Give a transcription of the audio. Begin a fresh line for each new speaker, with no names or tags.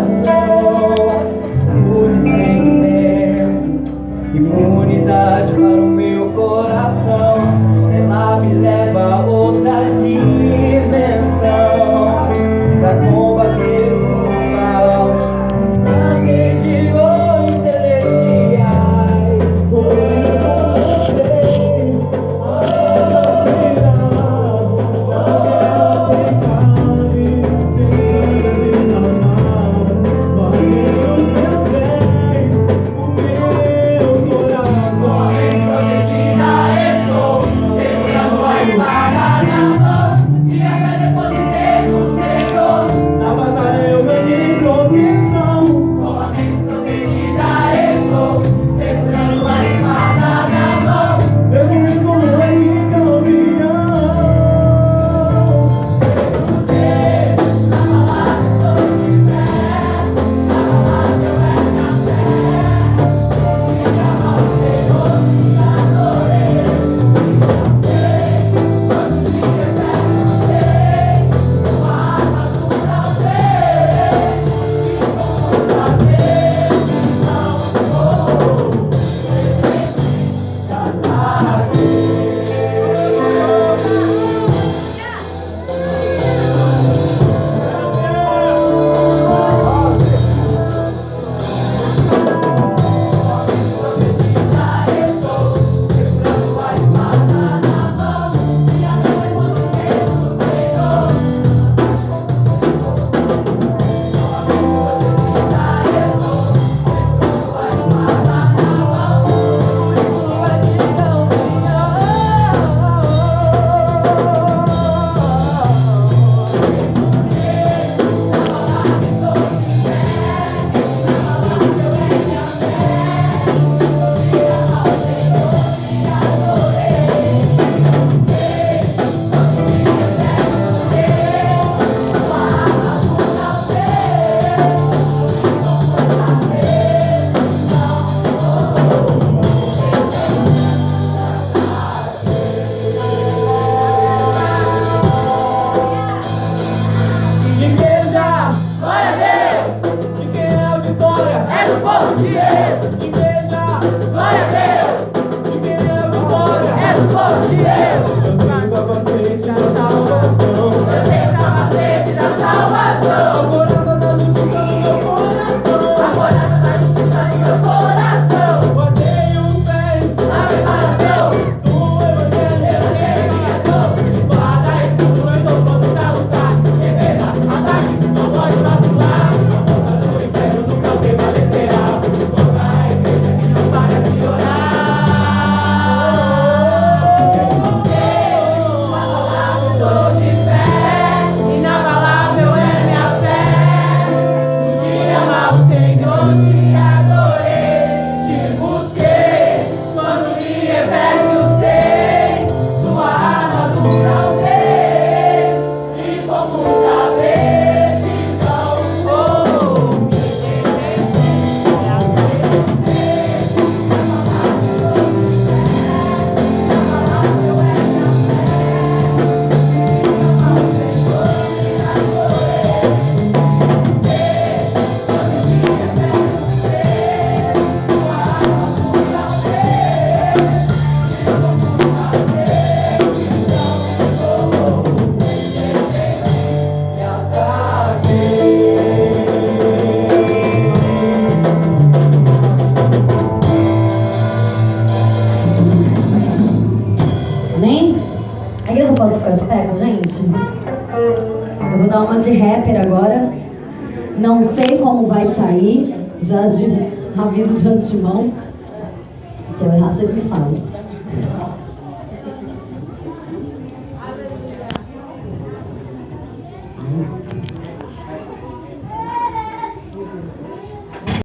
coração. Mude sentimento, imunidade para o meu coração. Ela me leva a outra dimensão pra combater o mal. Nas regiões celestiais, por isso eu sei,
Eu vou dar uma de rapper agora. Não sei como vai sair. Já aviso de antemão. Se eu errar, vocês me falam.